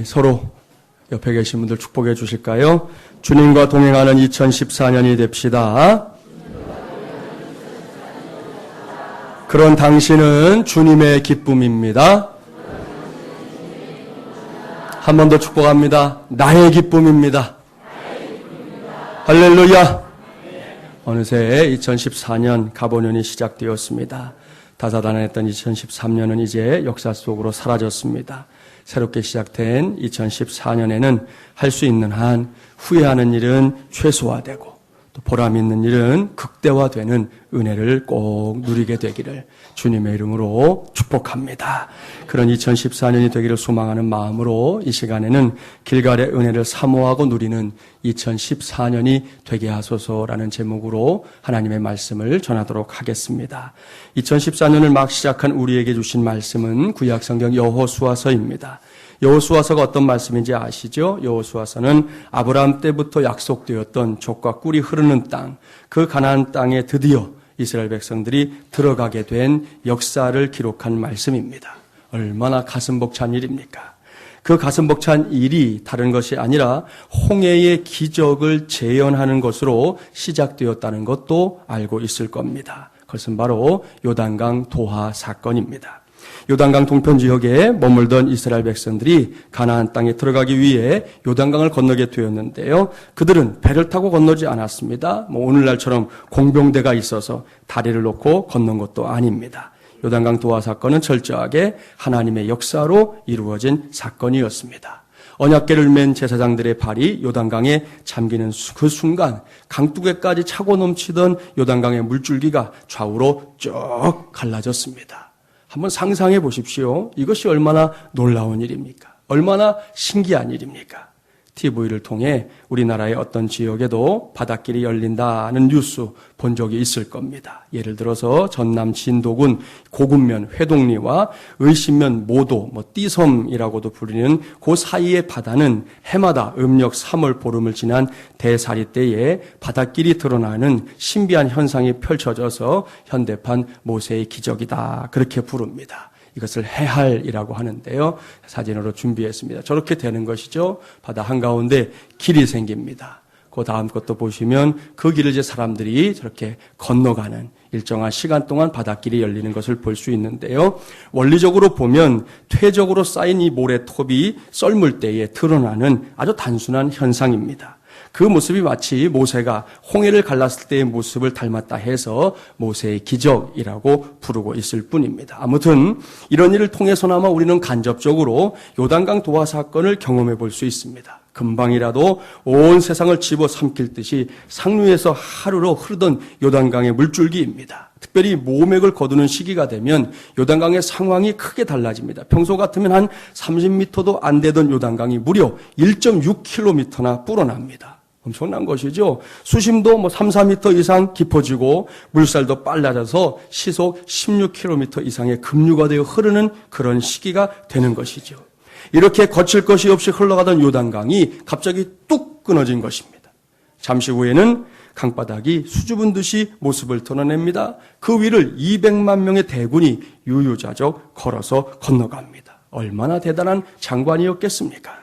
서로 옆에 계신 분들 축복해 주실까요? 주님과 동행하는 2014년이 됩시다. 그런 당신은 주님의 기쁨입니다. 한 번 더 축복합니다. 나의 기쁨입니다. 할렐루야. 어느새 2014년 가보년이 시작되었습니다. 다사다난했던 2013년은 이제 역사 속으로 사라졌습니다. 새롭게 시작된 2014년에는 할 수 있는 한 후회하는 일은 최소화되고 또 보람 있는 일은 극대화되는 은혜를 꼭 누리게 되기를 주님의 이름으로 축복합니다. 그런 2014년이 되기를 소망하는 마음으로 이 시간에는 길갈의 은혜를 사모하고 누리는 2014년이 되게 하소서라는 제목으로 하나님의 말씀을 전하도록 하겠습니다. 2014년을 막 시작한 우리에게 주신 말씀은 구약성경 여호수아서입니다. 여호수아서가 어떤 말씀인지 아시죠? 여호수아서는 아브라함 때부터 약속되었던 족과 꿀이 흐르는 땅, 그 가나안 땅에 드디어 이스라엘 백성들이 들어가게 된 역사를 기록한 말씀입니다. 얼마나 가슴 벅찬 일입니까? 그 가슴 벅찬 일이 다른 것이 아니라 홍해의 기적을 재현하는 것으로 시작되었다는 것도 알고 있을 겁니다. 그것은 바로 요단강 도하 사건입니다. 요단강 동편 지역에 머물던 이스라엘 백성들이 가나안 땅에 들어가기 위해 요단강을 건너게 되었는데요. 그들은 배를 타고 건너지 않았습니다. 오늘날처럼 공병대가 있어서 다리를 놓고 건넌 것도 아닙니다. 요단강 도하 사건은 철저하게 하나님의 역사로 이루어진 사건이었습니다. 언약궤를 맨 제사장들의 발이 요단강에 잠기는 그 순간 강두개까지 차고 넘치던 요단강의 물줄기가 좌우로 쭉 갈라졌습니다. 한번 상상해 보십시오. 이것이 얼마나 놀라운 일입니까? 얼마나 신기한 일입니까? TV를 통해 우리나라의 어떤 지역에도 바닷길이 열린다는 뉴스 본 적이 있을 겁니다. 예를 들어서 전남 진도군 고군면 회동리와 의신면 모도, 띠섬이라고도 부르는 그 사이의 바다는 해마다 음력 3월 보름을 지난 대사리 때에 바닷길이 드러나는 신비한 현상이 펼쳐져서 현대판 모세의 기적이다. 그렇게 부릅니다. 이것을 해할이라고 하는데요. 사진으로 준비했습니다. 저렇게 되는 것이죠. 바다 한가운데 길이 생깁니다. 그 다음 것도 보시면 그 길을 이제 사람들이 저렇게 건너가는 일정한 시간 동안 바닷길이 열리는 것을 볼 수 있는데요. 원리적으로 보면 퇴적으로 쌓인 이 모래톱이 썰물 때에 드러나는 아주 단순한 현상입니다. 그 모습이 마치 모세가 홍해를 갈랐을 때의 모습을 닮았다 해서 모세의 기적이라고 부르고 있을 뿐입니다. 아무튼 이런 일을 통해서나마 우리는 간접적으로 요단강 도하 사건을 경험해 볼 수 있습니다. 금방이라도 온 세상을 집어삼킬 듯이 상류에서 하루로 흐르던 요단강의 물줄기입니다. 특별히 모맥을 거두는 시기가 되면 요단강의 상황이 크게 달라집니다. 평소 같으면 한 30m도 안 되던 요단강이 무려 1.6km나 불어납니다. 엄청난 것이죠. 수심도 3, 4m 이상 깊어지고 물살도 빨라져서 시속 16km 이상의 급류가 되어 흐르는 그런 시기가 되는 것이죠. 이렇게 거칠 것이 없이 흘러가던 요단강이 갑자기 뚝 끊어진 것입니다. 잠시 후에는 강바닥이 수줍은 듯이 모습을 드러냅니다. 그 위를 200만 명의 대군이 유유자적 걸어서 건너갑니다. 얼마나 대단한 장관이었겠습니까?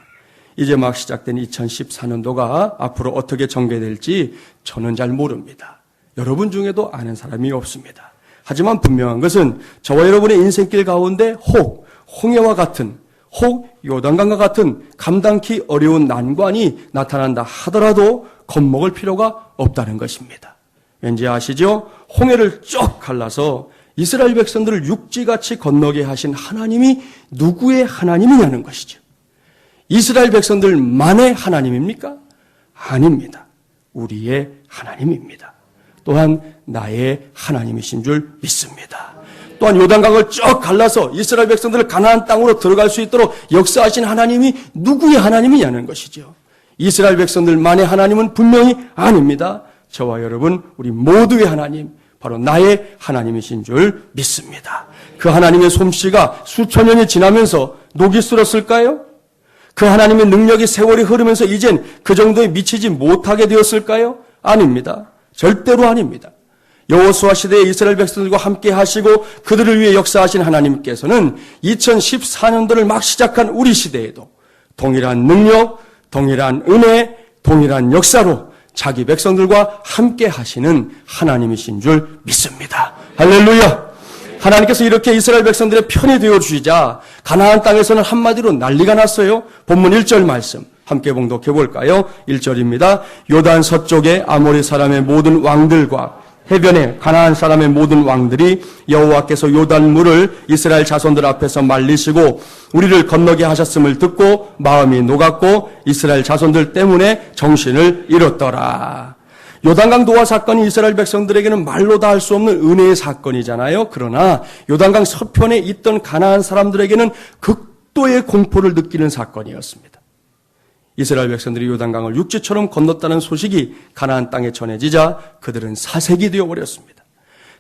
이제 막 시작된 2014년도가 앞으로 어떻게 전개될지 저는 잘 모릅니다. 여러분 중에도 아는 사람이 없습니다. 하지만 분명한 것은 저와 여러분의 인생길 가운데 혹 홍해와 같은, 혹 요단강과 같은 감당기 어려운 난관이 나타난다 하더라도 겁먹을 필요가 없다는 것입니다. 왠지 아시죠? 홍해를 쭉 갈라서 이스라엘 백성들을 육지같이 건너게 하신 하나님이 누구의 하나님이냐는 것이죠. 이스라엘 백성들만의 하나님입니까? 아닙니다. 우리의 하나님입니다. 또한 나의 하나님이신 줄 믿습니다. 또한 요단강을 쭉 갈라서 이스라엘 백성들을 가나안 땅으로 들어갈 수 있도록 역사하신 하나님이 누구의 하나님이냐는 것이죠. 이스라엘 백성들만의 하나님은 분명히 아닙니다. 저와 여러분, 우리 모두의 하나님, 바로 나의 하나님이신 줄 믿습니다. 그 하나님의 솜씨가 수천 년이 지나면서 녹이 슬었을까요? 그 하나님의 능력이 세월이 흐르면서 이젠 그 정도에 미치지 못하게 되었을까요? 아닙니다. 절대로 아닙니다. 여호수아 시대의 이스라엘 백성들과 함께 하시고 그들을 위해 역사하신 하나님께서는 2014년도를 막 시작한 우리 시대에도 동일한 능력, 동일한 은혜, 동일한 역사로 자기 백성들과 함께 하시는 하나님이신 줄 믿습니다. 할렐루야! 하나님께서 이렇게 이스라엘 백성들의 편이 되어주시자 가나안 땅에서는 한마디로 난리가 났어요. 본문 1절 말씀 함께 봉독해 볼까요? 1절입니다. 요단 서쪽의 아모리 사람의 모든 왕들과 해변에 가나안 사람의 모든 왕들이 여호와께서 요단 물을 이스라엘 자손들 앞에서 말리시고 우리를 건너게 하셨음을 듣고 마음이 녹았고 이스라엘 자손들 때문에 정신을 잃었더라. 요단강 노아 사건이 이스라엘 백성들에게는 말로 다 할 수 없는 은혜의 사건이잖아요. 그러나 요단강 서편에 있던 가나안 사람들에게는 극도의 공포를 느끼는 사건이었습니다. 이스라엘 백성들이 요단강을 육지처럼 건넜다는 소식이 가나안 땅에 전해지자 그들은 사색이 되어버렸습니다.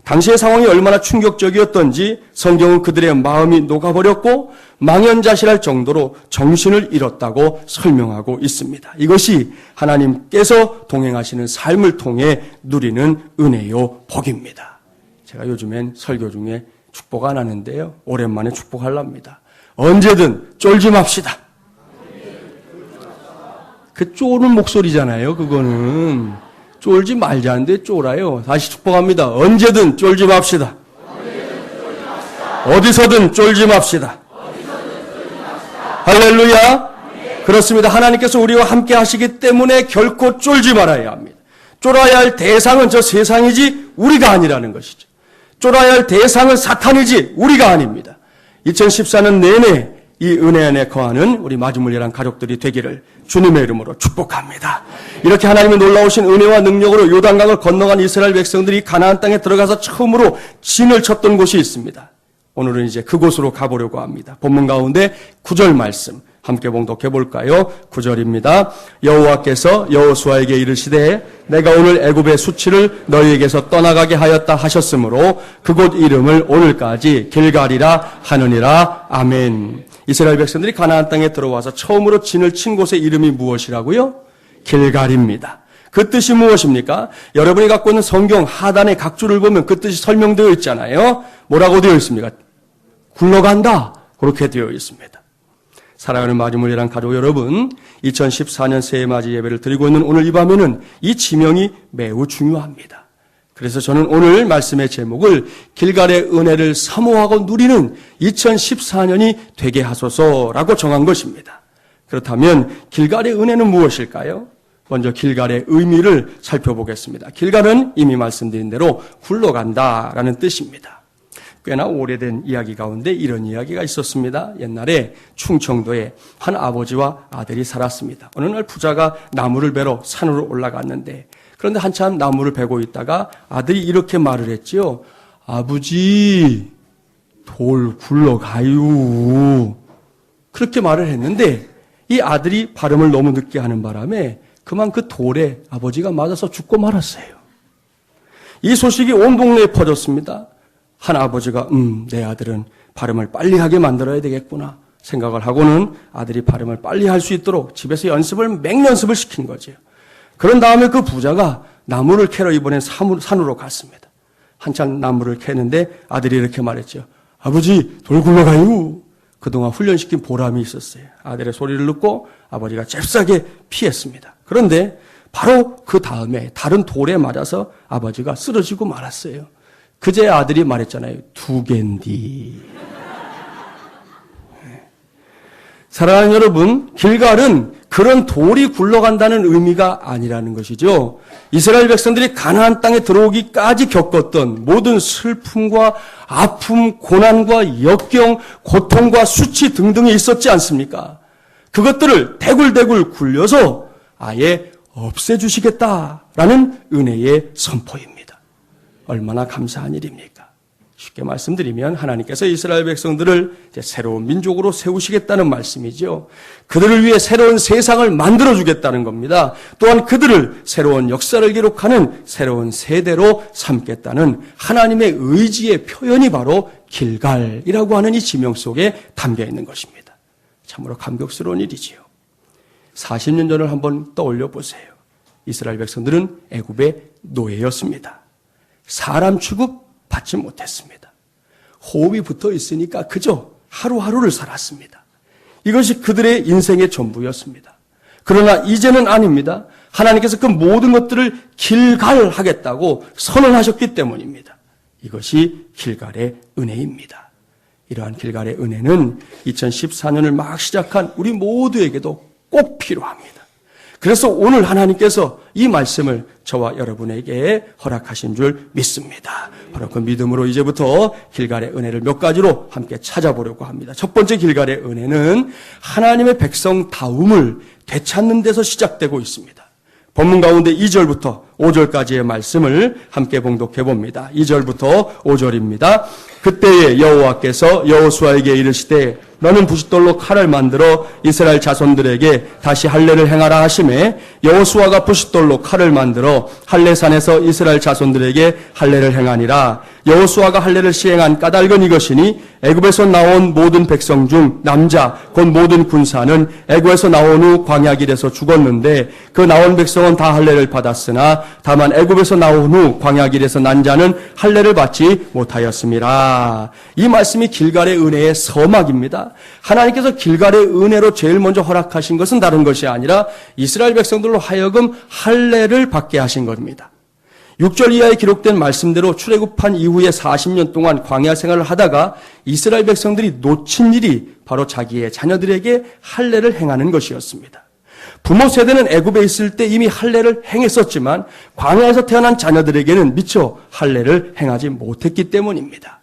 당시의 상황이 얼마나 충격적이었던지 성경은 그들의 마음이 녹아버렸고 망연자실할 정도로 정신을 잃었다고 설명하고 있습니다. 이것이 하나님께서 동행하시는 삶을 통해 누리는 은혜요 복입니다. 제가 요즘엔 설교 중에 축복 안 하는데요. 오랜만에 축복하랍니다. 언제든 쫄지 맙시다. 그 쪼는 목소리잖아요. 그거는 쫄지 말자는데 쫄아요. 다시 축복합니다. 언제든 쫄지 맙시다. 어디서든 쫄지 맙시다. 할렐루야. 그렇습니다. 하나님께서 우리와 함께 하시기 때문에 결코 쫄지 말아야 합니다. 쫄아야 할 대상은 저 세상이지 우리가 아니라는 것이죠. 쫄아야 할 대상은 사탄이지 우리가 아닙니다. 2014년 내내 이 은혜 안에 거하는 우리 마지물리란 가족들이 되기를 주님의 이름으로 축복합니다. 이렇게 하나님의 놀라우신 은혜와 능력으로 요단강을 건너간 이스라엘 백성들이 가나안 땅에 들어가서 처음으로 진을 쳤던 곳이 있습니다. 오늘은 이제 그곳으로 가보려고 합니다. 본문 가운데 9절 말씀 함께 봉독해 볼까요? 9절입니다. 여호와께서 여호수아에게 이르시되 내가 오늘 애굽의 수치를 너희에게서 떠나가게 하였다 하셨으므로 그곳 이름을 오늘까지 길갈이라 하느니라. 아멘. 이스라엘 백성들이 가나안 땅에 들어와서 처음으로 진을 친 곳의 이름이 무엇이라고요? 길갈입니다. 그 뜻이 무엇입니까? 여러분이 갖고 있는 성경 하단의 각 줄을 보면 그 뜻이 설명되어 있잖아요. 뭐라고 되어 있습니까? 굴러간다. 그렇게 되어 있습니다. 사랑하는 마지물이란 가족 여러분, 2014년 새해맞이 예배를 드리고 있는 오늘 이 밤에는 이 지명이 매우 중요합니다. 그래서 저는 오늘 말씀의 제목을 길갈의 은혜를 사모하고 누리는 2014년이 되게 하소서라고 정한 것입니다. 그렇다면 길갈의 은혜는 무엇일까요? 먼저 길갈의 의미를 살펴보겠습니다. 길갈은 이미 말씀드린 대로 굴러간다라는 뜻입니다. 꽤나 오래된 이야기 가운데 이런 이야기가 있었습니다. 옛날에 충청도에 한 아버지와 아들이 살았습니다. 어느 날 부자가 나무를 베러 산으로 올라갔는데 그런데 한참 나무를 베고 있다가 아들이 이렇게 말을 했지요. 아버지, 돌 굴러가요. 그렇게 말을 했는데 이 아들이 발음을 너무 늦게 하는 바람에 그만 그 돌에 아버지가 맞아서 죽고 말았어요. 이 소식이 온 동네에 퍼졌습니다. 한 아버지가 내 아들은 발음을 빨리 하게 만들어야 되겠구나 생각을 하고는 아들이 발음을 빨리 할 수 있도록 집에서 맹연습을 시킨 거죠. 그런 다음에 그 부자가 나무를 캐러 이번엔 산으로 갔습니다. 한참 나무를 캐는데 아들이 이렇게 말했죠. 아버지, 돌 굴러가요. 그동안 훈련시킨 보람이 있었어요. 아들의 소리를 듣고 아버지가 잽싸게 피했습니다. 그런데 바로 그 다음에 다른 돌에 맞아서 아버지가 쓰러지고 말았어요. 그제 아들이 말했잖아요. 두 갠디. 사랑하는 여러분, 길갈은 그런 돌이 굴러간다는 의미가 아니라는 것이죠. 이스라엘 백성들이 가나안 땅에 들어오기까지 겪었던 모든 슬픔과 아픔, 고난과 역경, 고통과 수치 등등이 있었지 않습니까? 그것들을 대굴대굴 굴려서 아예 없애주시겠다라는 은혜의 선포입니다. 얼마나 감사한 일입니까? 쉽게 말씀드리면 하나님께서 이스라엘 백성들을 이제 새로운 민족으로 세우시겠다는 말씀이죠. 그들을 위해 새로운 세상을 만들어주겠다는 겁니다. 또한 그들을 새로운 역사를 기록하는 새로운 세대로 삼겠다는 하나님의 의지의 표현이 바로 길갈이라고 하는 이 지명 속에 담겨 있는 것입니다. 참으로 감격스러운 일이지요. 40년 전을 한번 떠올려 보세요. 이스라엘 백성들은 애굽의 노예였습니다. 사람 취급 받지 못했습니다. 호흡이 붙어 있으니까 그저 하루하루를 살았습니다. 이것이 그들의 인생의 전부였습니다. 그러나 이제는 아닙니다. 하나님께서 그 모든 것들을 길갈하겠다고 선언하셨기 때문입니다. 이것이 길갈의 은혜입니다. 이러한 길갈의 은혜는 2014년을 막 시작한 우리 모두에게도 꼭 필요합니다. 그래서 오늘 하나님께서 이 말씀을 저와 여러분에게 허락하신 줄 믿습니다. 바로 그 믿음으로 이제부터 길갈의 은혜를 몇 가지로 함께 찾아보려고 합니다. 첫 번째 길갈의 은혜는 하나님의 백성다움을 되찾는 데서 시작되고 있습니다. 본문 가운데 2절부터 5절까지의 말씀을 함께 봉독해 봅니다. 2절부터 5절입니다. 그때에 여호와께서 여호수아에게 이르시되 너는 부싯돌로 칼을 만들어 이스라엘 자손들에게 다시 할례를 행하라 하시매 여호수아가 부싯돌로 칼을 만들어 할례산에서 이스라엘 자손들에게 할례를 행하니라. 여호수아가 할례를 시행한 까닭은 이것이니 애굽에서 나온 모든 백성 중 남자 곧 모든 군사는 애굽에서 나온 후 광야 길에서 죽었는데 그 나온 백성은 다 할례를 받았으나 다만 애굽에서 나온 후 광야 길에서 난 자는 할례를 받지 못하였음이라. 이 말씀이 길갈의 은혜의 서막입니다. 하나님께서 길갈의 은혜로 제일 먼저 허락하신 것은 다른 것이 아니라 이스라엘 백성들로 하여금 할례를 받게 하신 겁니다. 6절 이하에 기록된 말씀대로 출애굽한 이후에 40년 동안 광야 생활을 하다가 이스라엘 백성들이 놓친 일이 바로 자기의 자녀들에게 할례를 행하는 것이었습니다. 부모 세대는 애굽에 있을 때 이미 할례를 행했었지만 광야에서 태어난 자녀들에게는 미처 할례를 행하지 못했기 때문입니다.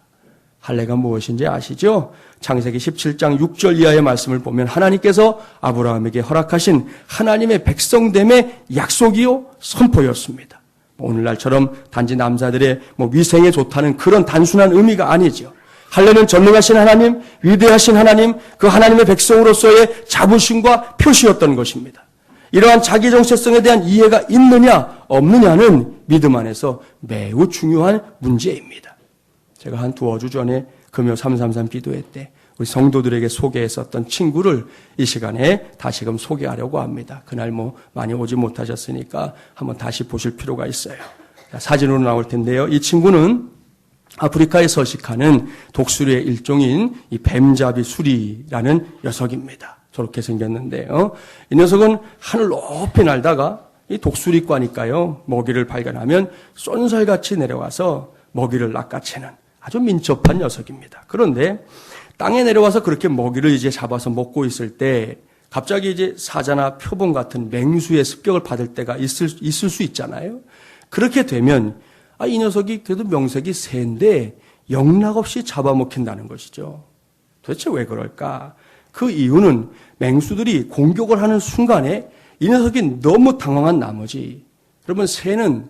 할례가 무엇인지 아시죠? 창세기 17장 6절 이하의 말씀을 보면 하나님께서 아브라함에게 허락하신 하나님의 백성됨의 약속이요 선포였습니다. 오늘날처럼 단지 남자들의 위생에 좋다는 그런 단순한 의미가 아니죠. 할례는 전능하신 하나님, 위대하신 하나님, 그 하나님의 백성으로서의 자부심과 표시였던 것입니다. 이러한 자기 정체성에 대한 이해가 있느냐 없느냐는 믿음 안에서 매우 중요한 문제입니다. 제가 한 두어 주 전에 금요 333 기도회 때 우리 성도들에게 소개했었던 친구를 이 시간에 다시금 소개하려고 합니다. 그날 많이 오지 못하셨으니까 한번 다시 보실 필요가 있어요. 사진으로 나올 텐데요. 이 친구는 아프리카에 서식하는 독수리의 일종인 이 뱀잡이 수리라는 녀석입니다. 저렇게 생겼는데요. 이 녀석은 하늘 높이 날다가 이 독수리과니까요. 먹이를 발견하면 쏜살같이 내려와서 먹이를 낚아채는 아주 민첩한 녀석입니다. 그런데 땅에 내려와서 그렇게 먹이를 이제 잡아서 먹고 있을 때 갑자기 이제 사자나 표범 같은 맹수의 습격을 받을 때가 있을 수 있잖아요. 그렇게 되면 이 녀석이 그래도 명색이 새인데 영락없이 잡아먹힌다는 것이죠. 도대체 왜 그럴까? 그 이유는 맹수들이 공격을 하는 순간에 이 녀석이 너무 당황한 나머지 여러분 새는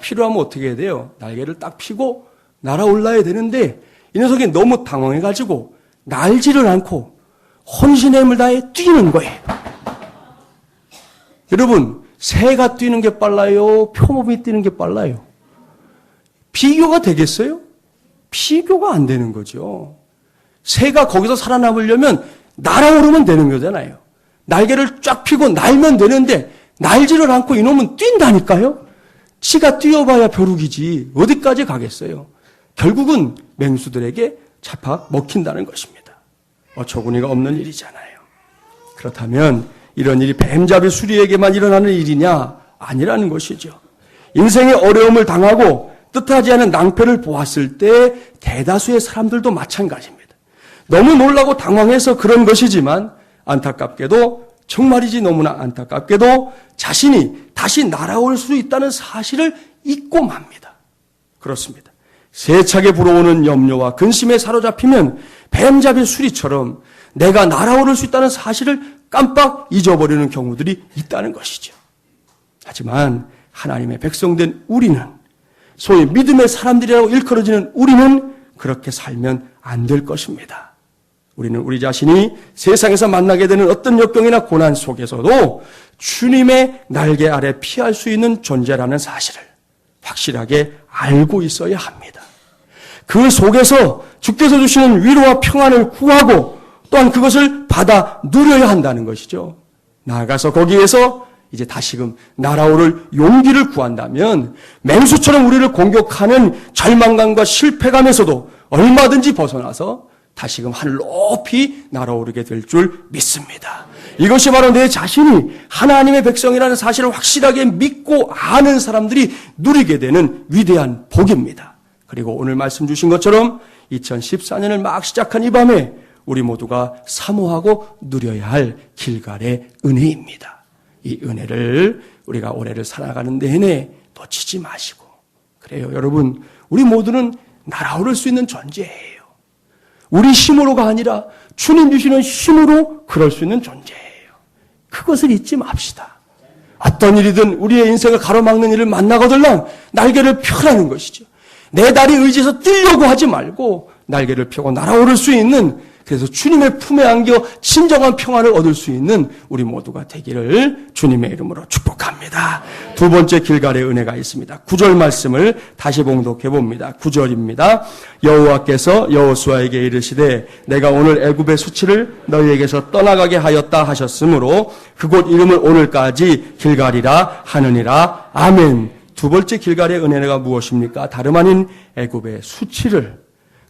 필요하면 어떻게 해야 돼요? 날개를 딱 펴고 날아올라야 되는데 이 녀석이 너무 당황해가지고 날지를 않고 혼신의 힘을 다해 뛰는 거예요. 여러분 새가 뛰는 게 빨라요? 표범이 뛰는 게 빨라요? 비교가 되겠어요? 비교가 안 되는 거죠. 새가 거기서 살아남으려면 날아오르면 되는 거잖아요. 날개를 쫙 펴고 날면 되는데 날지를 않고 이놈은 뛴다니까요. 지가 뛰어봐야 벼룩이지 어디까지 가겠어요. 결국은 맹수들에게 잡아 먹힌다는 것입니다. 어처구니가 없는 일이잖아요. 그렇다면 이런 일이 뱀잡이 수리에게만 일어나는 일이냐? 아니라는 것이죠. 인생의 어려움을 당하고 뜻하지 않은 낭패를 보았을 때 대다수의 사람들도 마찬가지입니다. 너무 놀라고 당황해서 그런 것이지만 안타깝게도 정말이지 너무나 안타깝게도 자신이 다시 날아올 수 있다는 사실을 잊고 맙니다. 그렇습니다. 세차게 불어오는 염려와 근심에 사로잡히면 뱀잡이 수리처럼 내가 날아오를 수 있다는 사실을 깜빡 잊어버리는 경우들이 있다는 것이죠. 하지만 하나님의 백성된 우리는 소위 믿음의 사람들이라고 일컬어지는 우리는 그렇게 살면 안 될 것입니다. 우리는 우리 자신이 세상에서 만나게 되는 어떤 역경이나 고난 속에서도 주님의 날개 아래 피할 수 있는 존재라는 사실을 확실하게 알고 있어야 합니다. 그 속에서 주께서 주시는 위로와 평안을 구하고 또한 그것을 받아 누려야 한다는 것이죠. 나아가서 거기에서 이제 다시금 날아오를 용기를 구한다면 맹수처럼 우리를 공격하는 절망감과 실패감에서도 얼마든지 벗어나서 다시금 하늘 높이 날아오르게 될 줄 믿습니다. 이것이 바로 내 자신이 하나님의 백성이라는 사실을 확실하게 믿고 아는 사람들이 누리게 되는 위대한 복입니다. 그리고 오늘 말씀 주신 것처럼 2014년을 막 시작한 이 밤에 우리 모두가 사모하고 누려야 할 길갈의 은혜입니다. 이 은혜를 우리가 올해를 살아가는 내내 놓치지 마시고, 그래요 여러분, 우리 모두는 날아오를 수 있는 존재예요. 우리 힘으로가 아니라 주님 주시는 힘으로 그럴 수 있는 존재예요. 그것을 잊지 맙시다. 어떤 일이든 우리의 인생을 가로막는 일을 만나거들랑 날개를 펴라는 것이죠. 내 다리 의지해서 뛰려고 하지 말고 날개를 펴고 날아오를 수 있는, 그래서 주님의 품에 안겨 진정한 평안을 얻을 수 있는 우리 모두가 되기를 주님의 이름으로 축복합니다. 두 번째 길갈의 은혜가 있습니다. 9절 말씀을 다시 봉독해 봅니다. 9절입니다. 여호와께서 여호수아에게 이르시되 내가 오늘 애굽의 수치를 너희에게서 떠나가게 하였다 하셨으므로 그곳 이름을 오늘까지 길갈이라 하느니라. 아멘. 두 번째 길갈의 은혜가 무엇입니까? 다름 아닌 애굽의 수치를,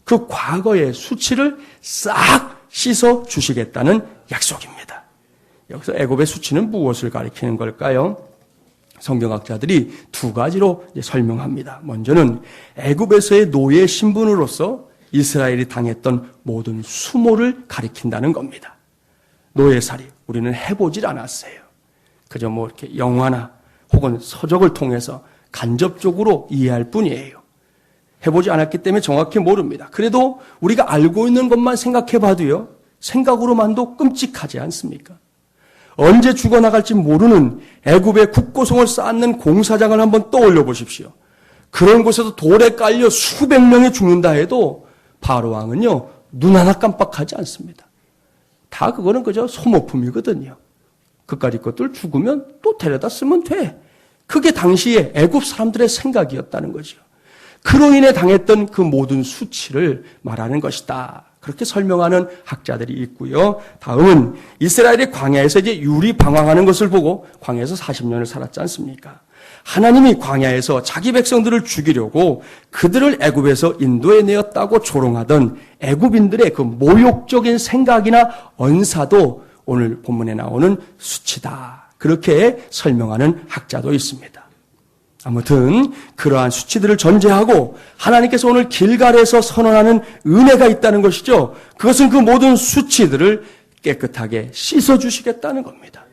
그 과거의 수치를 싹 씻어 주시겠다는 약속입니다. 여기서 애굽의 수치는 무엇을 가리키는 걸까요? 성경학자들이 두 가지로 설명합니다. 먼저는 애굽에서의 노예 신분으로서 이스라엘이 당했던 모든 수모를 가리킨다는 겁니다. 노예살이 우리는 해보질 않았어요. 그저 이렇게 영화나 혹은 서적을 통해서 간접적으로 이해할 뿐이에요. 해보지 않았기 때문에 정확히 모릅니다. 그래도 우리가 알고 있는 것만 생각해 봐도요, 생각으로만도 끔찍하지 않습니까? 언제 죽어나갈지 모르는 애굽의 국고성을 쌓는 공사장을 한번 떠올려 보십시오. 그런 곳에서 돌에 깔려 수백 명이 죽는다 해도 바로 왕은요, 눈 하나 깜빡하지 않습니다. 다 그거는 그저 소모품이거든요. 그까짓 것들 죽으면 또 데려다 쓰면 돼. 그게 당시에 애굽 사람들의 생각이었다는 거죠. 그로 인해 당했던 그 모든 수치를 말하는 것이다. 그렇게 설명하는 학자들이 있고요. 다음은 이스라엘이 광야에서 이제 유리 방황하는 것을 보고 광야에서 40년을 살았지 않습니까? 하나님이 광야에서 자기 백성들을 죽이려고 그들을 애굽에서 인도해 내었다고 조롱하던 애굽인들의 그 모욕적인 생각이나 언사도 오늘 본문에 나오는 수치다. 그렇게 설명하는 학자도 있습니다. 아무튼 그러한 수치들을 전제하고 하나님께서 오늘 길갈에서 선언하는 은혜가 있다는 것이죠. 그것은 그 모든 수치들을 깨끗하게 씻어주시겠다는 겁니다.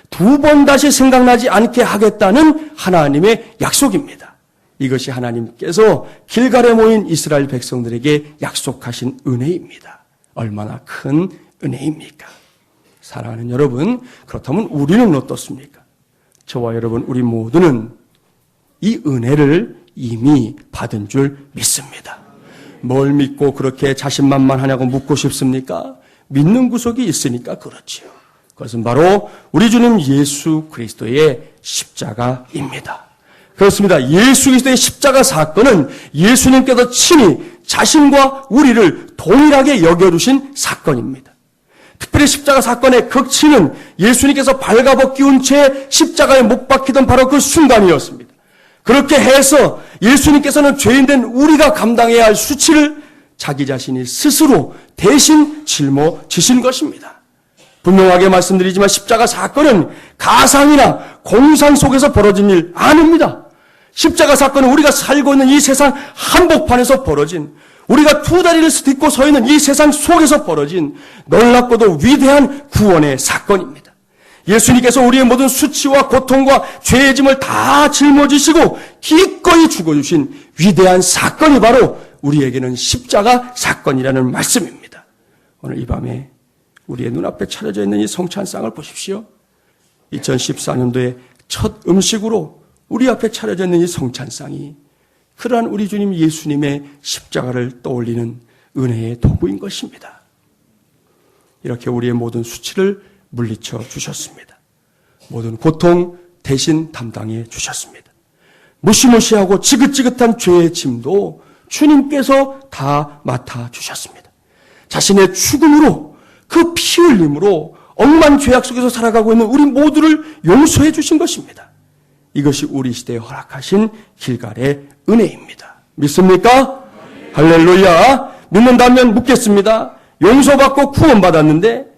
두 번 다시 생각나지 않게 하겠다는 하나님의 약속입니다. 이것이 하나님께서 길갈에 모인 이스라엘 백성들에게 약속하신 은혜입니다. 얼마나 큰 은혜입니까? 사랑하는 여러분, 그렇다면 우리는 어떻습니까? 저와 여러분, 우리 모두는 이 은혜를 이미 받은 줄 믿습니다. 뭘 믿고 그렇게 자신만만하냐고 묻고 싶습니까? 믿는 구석이 있으니까 그렇지요. 그것은 바로 우리 주님 예수 그리스도의 십자가입니다. 그렇습니다. 예수 그리스도의 십자가 사건은 예수님께서 친히 자신과 우리를 동일하게 여겨주신 사건입니다. 특별히 십자가 사건의 극치는 예수님께서 발가벗기운 채 십자가에 못 박히던 바로 그 순간이었습니다. 그렇게 해서 예수님께서는 죄인된 우리가 감당해야 할 수치를 자기 자신이 스스로 대신 짊어지신 것입니다. 분명하게 말씀드리지만 십자가 사건은 가상이나 공상 속에서 벌어진 일 아닙니다. 십자가 사건은 우리가 살고 있는 이 세상 한복판에서 벌어진, 우리가 두 다리를 딛고 서 있는 이 세상 속에서 벌어진 놀랍고도 위대한 구원의 사건입니다. 예수님께서 우리의 모든 수치와 고통과 죄의 짐을 다 짊어지시고 기꺼이 죽어주신 위대한 사건이 바로 우리에게는 십자가 사건이라는 말씀입니다. 오늘 이 밤에 우리의 눈앞에 차려져 있는 이 성찬상을 보십시오. 2014년도에 첫 음식으로 우리 앞에 차려져 있는 이 성찬상이 그러한 우리 주님 예수님의 십자가를 떠올리는 은혜의 도구인 것입니다. 이렇게 우리의 모든 수치를 물리쳐 주셨습니다. 모든 고통 대신 담당해 주셨습니다. 무시무시하고 지긋지긋한 죄의 짐도 주님께서 다 맡아 주셨습니다. 자신의 죽음으로, 그 피 흘림으로 억만 죄악 속에서 살아가고 있는 우리 모두를 용서해 주신 것입니다. 이것이 우리 시대에 허락하신 길갈의 은혜입니다. 믿습니까? 할렐루야. 믿는다면 묻겠습니다. 용서받고 구원받았는데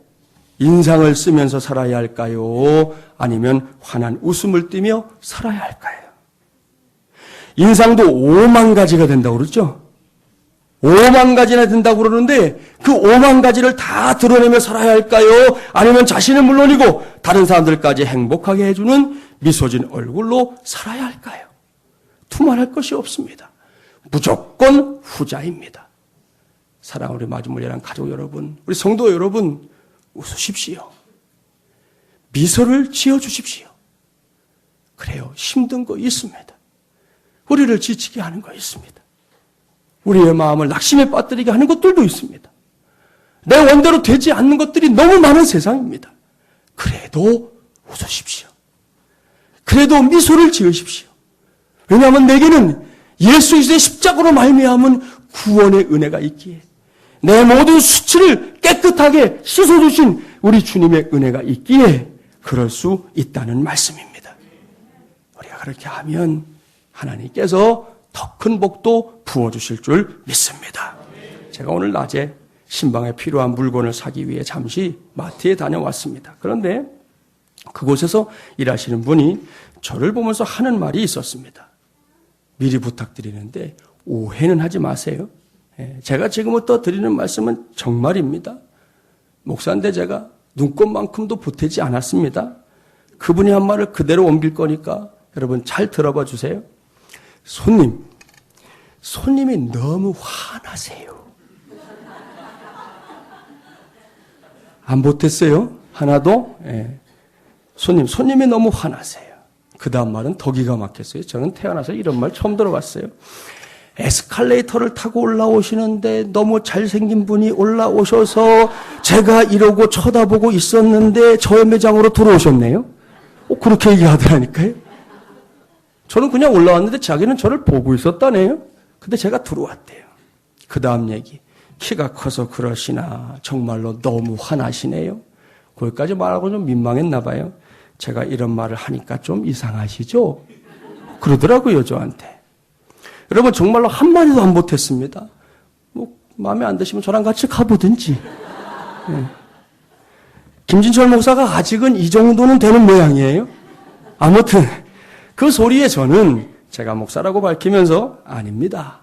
인상을 쓰면서 살아야 할까요? 아니면 환한 웃음을 띠며 살아야 할까요? 인상도 5만 가지가 된다고 그러죠? 5만 가지나 된다고 그러는데 그 5만 가지를 다 드러내며 살아야 할까요? 아니면 자신은 물론이고 다른 사람들까지 행복하게 해주는 미소진 얼굴로 살아야 할까요? 두말할 것이 없습니다. 무조건 후자입니다. 사랑하는 우리 마중물이란 가족 여러분, 우리 성도 여러분, 웃으십시오. 미소를 지어주십시오. 그래요. 힘든 거 있습니다. 우리를 지치게 하는 거 있습니다. 우리의 마음을 낙심에 빠뜨리게 하는 것들도 있습니다. 내 원대로 되지 않는 것들이 너무 많은 세상입니다. 그래도 웃으십시오. 그래도 미소를 지으십시오. 왜냐하면 내게는 예수 그리스도의 십자가로 말미암은 구원의 은혜가 있기에 내 모든 수치를 깨끗하게 씻어주신 우리 주님의 은혜가 있기에 그럴 수 있다는 말씀입니다. 우리가 그렇게 하면 하나님께서 더 큰 복도 부어주실 줄 믿습니다. 제가 오늘 낮에 신방에 필요한 물건을 사기 위해 잠시 마트에 다녀왔습니다. 그런데 그곳에서 일하시는 분이 저를 보면서 하는 말이 있었습니다. 미리 부탁드리는데 오해는 하지 마세요. 제가 지금부터 드리는 말씀은 정말입니다. 목사인데 제가 눈꽃만큼도 보태지 않았습니다. 그분이 한 말을 그대로 옮길 거니까 여러분 잘 들어봐 주세요. 손님이 너무 화나세요. 안 보탰어요? 하나도? 예. 손님이 너무 화나세요. 그 다음 말은 더 기가 막혔어요. 저는 태어나서 이런 말 처음 들어봤어요. 에스컬레이터를 타고 올라오시는데 너무 잘생긴 분이 올라오셔서 제가 이러고 쳐다보고 있었는데 저의 매장으로 들어오셨네요. 그렇게 얘기하더라니까요. 저는 그냥 올라왔는데 자기는 저를 보고 있었다네요. 근데 제가 들어왔대요. 그 다음 얘기. 키가 커서 그러시나 정말로 너무 화나시네요. 거기까지 말하고 좀 민망했나 봐요. 제가 이런 말을 하니까 좀 이상하시죠? 그러더라고요, 저한테. 여러분 정말로 한마디도 안 못했습니다. 마음에 안 드시면 저랑 같이 가보든지. 네. 김진철 목사가 아직은 이 정도는 되는 모양이에요. 아무튼 그 소리에 저는 제가 목사라고 밝히면서 아닙니다.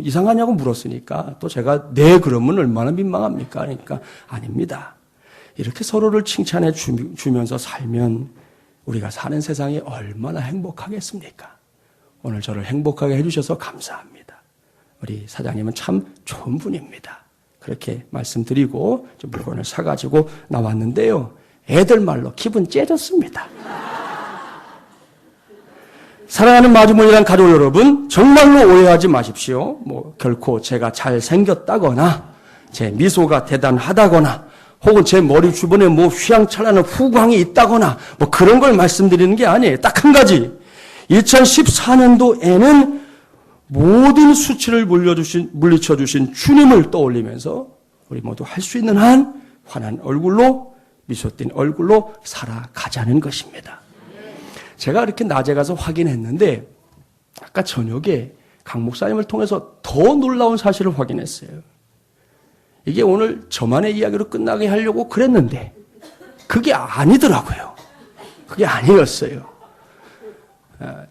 이상하냐고 물었으니까 또 제가 네 그러면 얼마나 민망합니까? 그러니까 아닙니다. 이렇게 서로를 칭찬해 주면서 살면 우리가 사는 세상이 얼마나 행복하겠습니까? 오늘 저를 행복하게 해주셔서 감사합니다. 우리 사장님은 참 좋은 분입니다. 그렇게 말씀드리고 물건을 사가지고 나왔는데요. 애들 말로 기분 째졌습니다. 사랑하는 마주문이란 가족 여러분, 정말로 오해하지 마십시오. 결코 제가 잘생겼다거나 제 미소가 대단하다거나 혹은 제 머리 주변에 휘황찬란한 후광이 있다거나 그런 걸 말씀드리는 게 아니에요. 딱 한 가지. 2014년도에는 모든 수치를 물리쳐주신 주님을 떠올리면서 우리 모두 할 수 있는 한 환한 얼굴로 미소 띤 얼굴로 살아가자는 것입니다. 제가 이렇게 낮에 가서 확인했는데 아까 저녁에 강 목사님을 통해서 더 놀라운 사실을 확인했어요. 이게 오늘 저만의 이야기로 끝나게 하려고 그랬는데 그게 아니더라고요. 그게 아니었어요.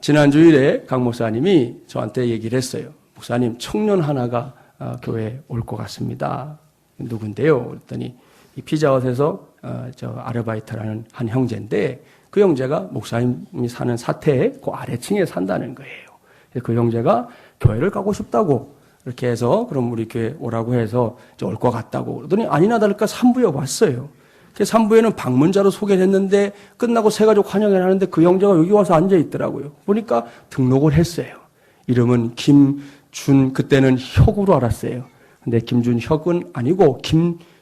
지난 주일에 강 목사님이 저한테 얘기를 했어요. 목사님, 청년 하나가 교회에 올 것 같습니다. 누군데요? 그랬더니 이 피자헛에서 저 아르바이트라는 한 형제인데 그 형제가 목사님이 사는 사태의 그 아래층에 산다는 거예요. 그 형제가 교회를 가고 싶다고 이렇게 해서 그럼 우리 교회 오라고 해서 올 것 같다고 그러더니 아니나 다를까 3부에 왔어요. 3부에는 방문자로 소개했는데 끝나고 새가족 환영회를 하는데 그 형제가 여기 와서 앉아 있더라고요. 보니까 등록을 했어요. 이름은 김준, 그때는 혁으로 알았어요. 근데 김준혁은 아니고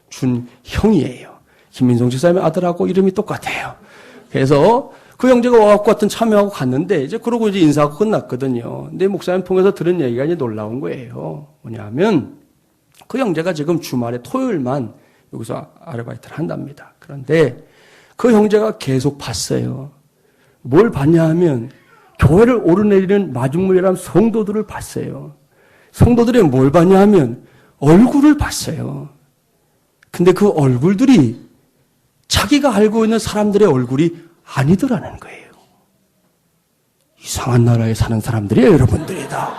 김준형이에요. 김민성 지사님의 아들하고 이름이 똑같아요. 그래서 그 형제가 와갖고 하여튼 참여하고 갔는데 그러고 인사하고 끝났거든요. 근데 목사님 통해서 들은 얘기가 이제 놀라운 거예요. 뭐냐면 그 형제가 지금 주말에 토요일만 여기서 아르바이트를 한답니다. 그런데 그 형제가 계속 봤어요. 뭘 봤냐 하면 교회를 오르내리는 마중물이라는 성도들을 봤어요. 성도들이 뭘 봤냐 하면 얼굴을 봤어요. 근데 그 얼굴들이 자기가 알고 있는 사람들의 얼굴이 아니더라는 거예요. 이상한 나라에 사는 사람들이에요, 여러분들이 다.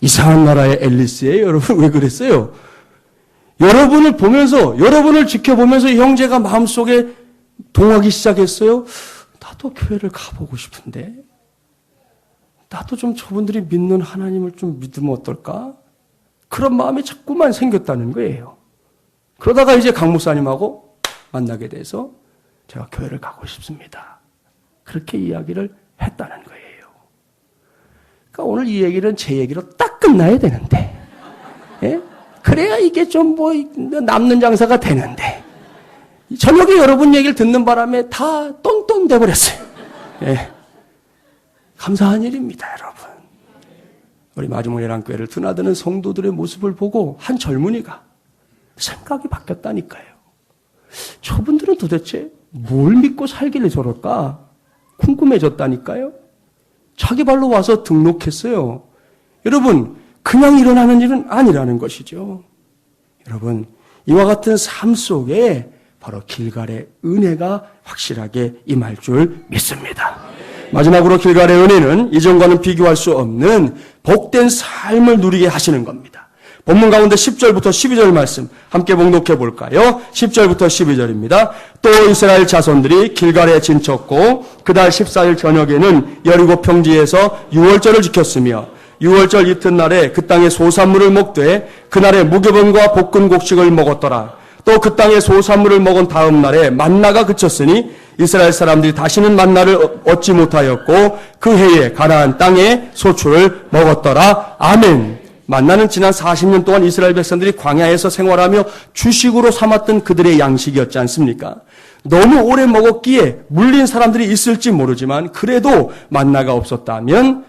이상한 나라의 앨리스예요, 여러분. 왜 그랬어요? 여러분을 보면서, 여러분을 지켜보면서 형제가 마음속에 동하기 시작했어요. 나도 교회를 가보고 싶은데, 나도 좀 저분들이 믿는 하나님을 좀 믿으면 어떨까? 그런 마음이 자꾸만 생겼다는 거예요. 그러다가 이제 강 목사님하고 만나게 돼서 제가 교회를 가고 싶습니다. 그렇게 이야기를 했다는 거예요. 그러니까 오늘 이 얘기는 제 얘기로 딱 끝나야 되는데, 예? 그래야 이게 좀 뭐 남는 장사가 되는데, 저녁에 여러분 얘기를 듣는 바람에 다 똥똥 돼버렸어요. 예. 감사한 일입니다, 여러분. 우리 마지못이란 교회를 드나드는 성도들의 모습을 보고 한 젊은이가 생각이 바뀌었다니까요. 저분들은 도대체 뭘 믿고 살길래 저럴까? 궁금해졌다니까요. 자기 발로 와서 등록했어요. 여러분, 그냥 일어나는 일은 아니라는 것이죠. 여러분, 이와 같은 삶 속에 바로 길갈의 은혜가 확실하게 임할 줄 믿습니다. 마지막으로 길갈의 은혜는 이전과는 비교할 수 없는 복된 삶을 누리게 하시는 겁니다. 본문 가운데 10절부터 12절 말씀 함께 봉독해 볼까요? 10절부터 12절입니다. 또 이스라엘 자손들이 길갈에 진쳤고 그달 14일 저녁에는 여리고 평지에서 유월절을 지켰으며 유월절 이튿날에 그 땅의 소산물을 먹되 그날에 무교병과 볶은 곡식을 먹었더라. 또 그 땅의 소산물을 먹은 다음 날에 만나가 그쳤으니 이스라엘 사람들이 다시는 만나를 얻지 못하였고 그 해에 가나안 땅에 소출을 먹었더라. 아멘. 만나는 지난 40년 동안 이스라엘 백성들이 광야에서 생활하며 주식으로 삼았던 그들의 양식이었지 않습니까? 너무 오래 먹었기에 물린 사람들이 있을지 모르지만 그래도 만나가 없었다면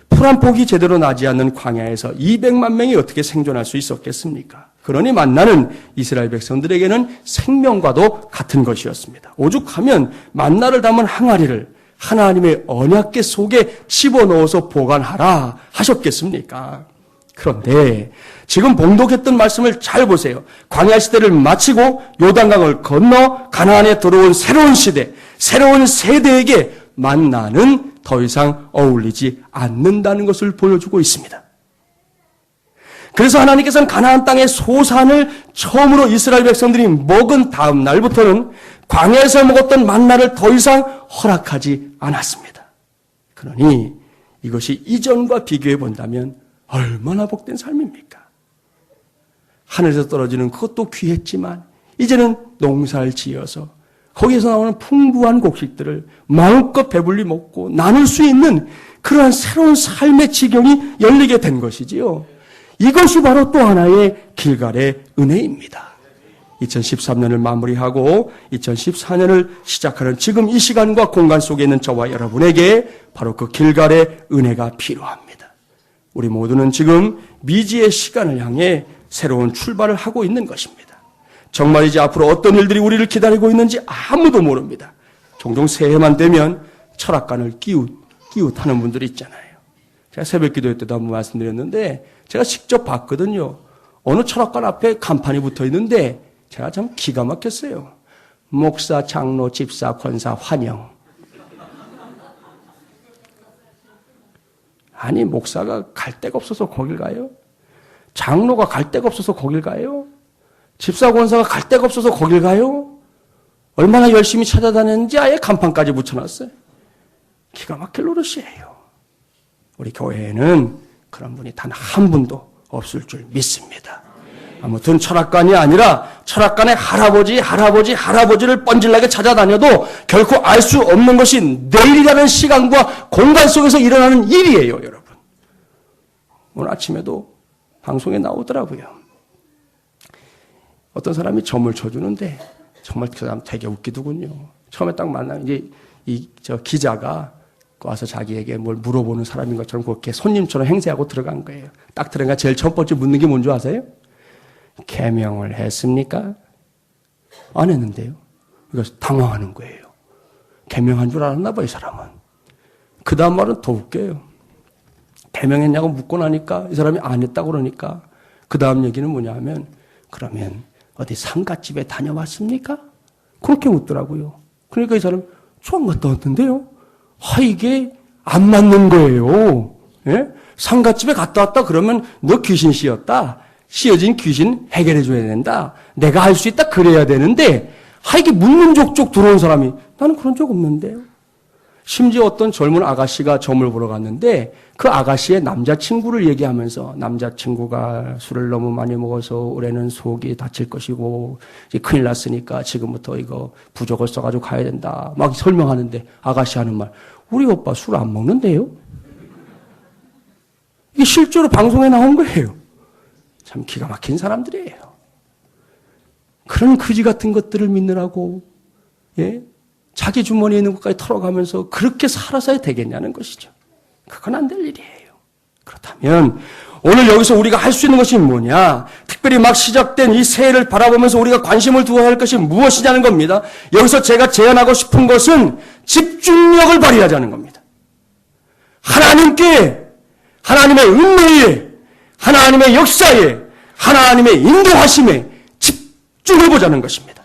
풀 한 폭이 제대로 나지 않는 광야에서 200만 명이 어떻게 생존할 수 있었겠습니까? 그러니 만나는 이스라엘 백성들에게는 생명과도 같은 것이었습니다. 오죽하면 만나를 담은 항아리를 하나님의 언약궤 속에 집어넣어서 보관하라 하셨겠습니까? 그런데 지금 봉독했던 말씀을 잘 보세요. 광야 시대를 마치고 요단강을 건너 가나안에 들어온 새로운 시대, 새로운 세대에게 만나는 더 이상 어울리지 않는다는 것을 보여주고 있습니다. 그래서 하나님께서는 가나안 땅의 소산을 처음으로 이스라엘 백성들이 먹은 다음 날부터는 광야에서 먹었던 만나를 더 이상 허락하지 않았습니다. 그러니 이것이 이전과 비교해 본다면 얼마나 복된 삶입니까? 하늘에서 떨어지는 그것도 귀했지만 이제는 농사를 지어서 거기에서 나오는 풍부한 곡식들을 마음껏 배불리 먹고 나눌 수 있는 그러한 새로운 삶의 지경이 열리게 된 것이지요. 이것이 바로 또 하나의 길갈의 은혜입니다. 2013년을 마무리하고 2014년을 시작하는 지금 이 시간과 공간 속에 있는 저와 여러분에게 바로 그 길갈의 은혜가 필요합니다. 우리 모두는 지금 미지의 시간을 향해 새로운 출발을 하고 있는 것입니다. 정말이지 앞으로 어떤 일들이 우리를 기다리고 있는지 아무도 모릅니다. 종종 새해만 되면 철학관을 끼웃하는 분들이 있잖아요. 제가 새벽 기도회 때도 한번 말씀드렸는데 제가 직접 봤거든요. 어느 철학관 앞에 간판이 붙어 있는데 제가 참 기가 막혔어요. 목사, 장로, 집사, 권사 환영. 아니 목사가 갈 데가 없어서 거길 가요? 장로가 갈 데가 없어서 거길 가요? 집사, 권사가 갈 데가 없어서 거길 가요? 얼마나 열심히 찾아다녔는지 아예 간판까지 붙여놨어요. 기가 막힐 노릇이에요. 우리 교회에는 그런 분이 단 한 분도 없을 줄 믿습니다. 아무튼 철학관이 아니라 철학관의 할아버지를 뻔질나게 찾아다녀도 결코 알 수 없는 것이 내일이라는 시간과 공간 속에서 일어나는 일이에요, 여러분. 오늘 아침에도 방송에 나오더라고요. 어떤 사람이 점을 쳐주는데 정말 그 사람 되게 웃기더군요. 처음에 딱 만나면 이제 저 기자가 와서 자기에게 뭘 물어보는 사람인 것처럼 그렇게 손님처럼 행세하고 들어간 거예요. 딱 들어가 제일 첫 번째 묻는 게 뭔지 아세요? 계명을 했습니까? 안 했는데요. 그래서 당황하는 거예요. 계명한 줄 알았나 봐, 이 사람은. 그 다음 말은 더 웃겨요. 계명했냐고 묻고 나니까 이 사람이 안 했다고 그러니까 그 다음 얘기는 뭐냐 하면 그러면 어디 상갓집에 다녀왔습니까? 그렇게 묻더라고요. 그러니까 이 사람 저 안 갔다 왔는데요. 이게 안 맞는 거예요. 예? 상갓집에 갔다 왔다 그러면 너 귀신 씌었다. 씌어진 귀신 해결해 줘야 된다. 내가 할 수 있다 그래야 되는데 이게 묻는 족족 들어온 사람이 나는 그런 적 없는데요. 심지어 어떤 젊은 아가씨가 점을 보러 갔는데 그 아가씨의 남자친구를 얘기하면서 남자친구가 술을 너무 많이 먹어서 올해는 속이 다칠 것이고 이제 큰일 났으니까 지금부터 이거 부적을 써가지고 가야 된다. 막 설명하는데 아가씨 하는 말, 우리 오빠 술 안 먹는데요? 이게 실제로 방송에 나온 거예요. 참 기가 막힌 사람들이에요. 그런 거지 같은 것들을 믿느라고 예? 자기 주머니에 있는 것까지 털어가면서 그렇게 살아서야 되겠냐는 것이죠. 그건 안 될 일이에요. 그렇다면 오늘 여기서 우리가 할 수 있는 것이 뭐냐? 특별히 막 시작된 이 새해를 바라보면서 우리가 관심을 두어야 할 것이 무엇이냐는 겁니다. 여기서 제가 제안하고 싶은 것은 집중력을 발휘하자는 겁니다. 하나님께, 하나님의 은혜에, 하나님의 역사에, 하나님의 인도하심에 집중해보자는 것입니다.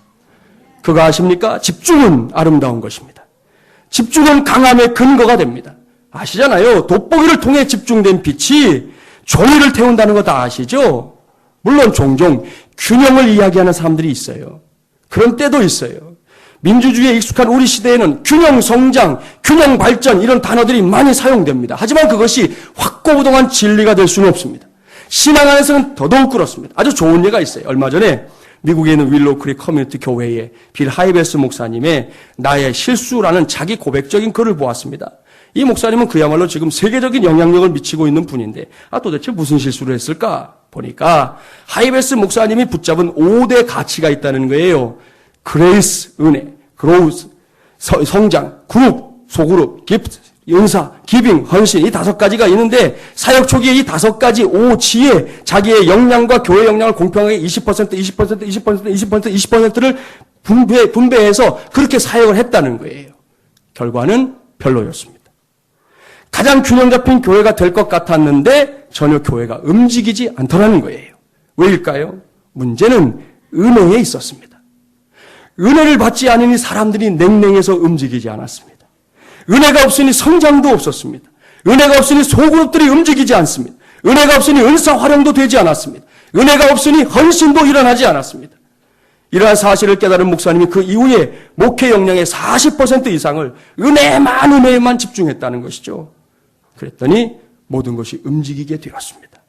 그거 아십니까? 집중은 아름다운 것입니다. 집중은 강함의 근거가 됩니다. 아시잖아요. 돋보기를 통해 집중된 빛이 종이를 태운다는 거 다 아시죠? 물론 종종 균형을 이야기하는 사람들이 있어요. 그런 때도 있어요. 민주주의에 익숙한 우리 시대에는 균형 성장, 균형 발전 이런 단어들이 많이 사용됩니다. 하지만 그것이 확고부동한 진리가 될 수는 없습니다. 신앙 안에서는 더더욱 그렇습니다. 아주 좋은 예가 있어요. 얼마 전에 미국에 있는 윌로우 크릭 커뮤니티 교회의 빌 하이베스 목사님의 나의 실수라는 자기 고백적인 글을 보았습니다. 이 목사님은 그야말로 지금 세계적인 영향력을 미치고 있는 분인데 도대체 무슨 실수를 했을까? 보니까 하이베스 목사님이 붙잡은 5대 가치가 있다는 거예요. 그레이스, 은혜, 그로우스, 성장, 그룹, 소그룹, 기프트, 은사, 기빙, 헌신 이 5가지가 있는데 사역 초기에 이 5가지 5지에 자기의 역량과 교회 역량을 공평하게 20%, 20%, 20%, 20%, 20%를 분배해서 그렇게 사역을 했다는 거예요. 결과는 별로였습니다. 가장 균형 잡힌 교회가 될 것 같았는데 전혀 교회가 움직이지 않더라는 거예요. 왜일까요? 문제는 은혜에 있었습니다. 은혜를 받지 않으니 사람들이 냉랭해서 움직이지 않았습니다. 은혜가 없으니 성장도 없었습니다. 은혜가 없으니 소그룹들이 움직이지 않습니다. 은혜가 없으니 은사 활용도 되지 않았습니다. 은혜가 없으니 헌신도 일어나지 않았습니다. 이러한 사실을 깨달은 목사님이 그 이후에 목회 역량의 40% 이상을 은혜에만 집중했다는 것이죠. 그랬더니 모든 것이 움직이게 되었습니다.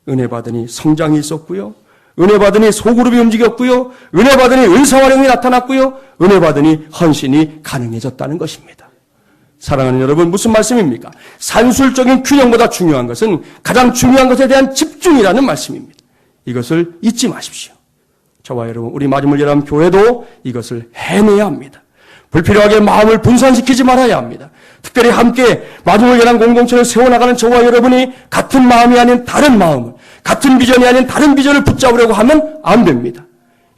은혜 받으니 성장이 있었고요. 은혜 받으니 소그룹이 움직였고요. 은혜 받으니 은사 활용이 나타났고요. 은혜 받으니 헌신이 가능해졌다는 것입니다. 사랑하는 여러분, 무슨 말씀입니까? 산술적인 균형보다 중요한 것은 가장 중요한 것에 대한 집중이라는 말씀입니다. 이것을 잊지 마십시오. 저와 여러분, 우리 마지막 예람 교회도 이것을 해내야 합니다. 불필요하게 마음을 분산시키지 말아야 합니다. 특별히 함께 마지막 예람 공동체를 세워나가는 저와 여러분이 같은 마음이 아닌 다른 마음을, 같은 비전이 아닌 다른 비전을 붙잡으려고 하면 안 됩니다.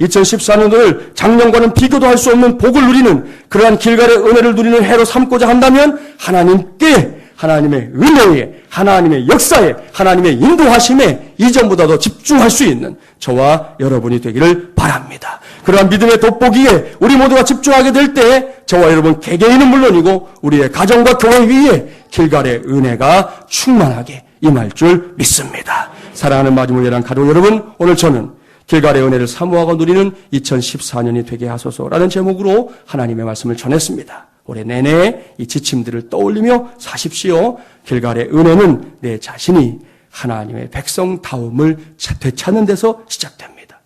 2014년도를 작년과는 비교도 할 수 없는 복을 누리는 그러한 길갈의 은혜를 누리는 해로 삼고자 한다면 하나님께, 하나님의 은혜에, 하나님의 역사에, 하나님의 인도하심에 이전보다 더 집중할 수 있는 저와 여러분이 되기를 바랍니다. 그러한 믿음의 돋보기에 우리 모두가 집중하게 될 때 저와 여러분 개개인은 물론이고 우리의 가정과 교회 위에 길갈의 은혜가 충만하게 임할 줄 믿습니다. 사랑하는 마지막 예랑 가족 여러분, 오늘 저는 길갈의 은혜를 사모하고 누리는 2014년이 되게 하소서라는 제목으로 하나님의 말씀을 전했습니다. 올해 내내 이 지침들을 떠올리며 사십시오. 길갈의 은혜는 내 자신이 하나님의 백성다움을 되찾는 데서 시작됩니다.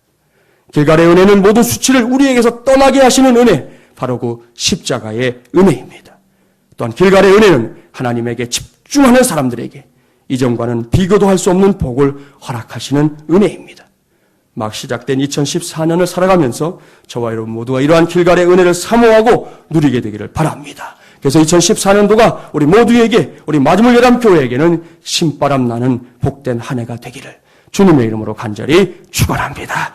길갈의 은혜는 모든 수치를 우리에게서 떠나게 하시는 은혜, 바로 그 십자가의 은혜입니다. 또한 길갈의 은혜는 하나님에게 집중하는 사람들에게 이전과는 비교도 할 수 없는 복을 허락하시는 은혜입니다. 막 시작된 2014년을 살아가면서 저와 여러분 모두가 이러한 길갈의 은혜를 사모하고 누리게 되기를 바랍니다. 그래서 2014년도가 우리 모두에게, 우리 마지막 예람 교회에게는 신바람 나는 복된 한 해가 되기를 주님의 이름으로 간절히 축원합니다.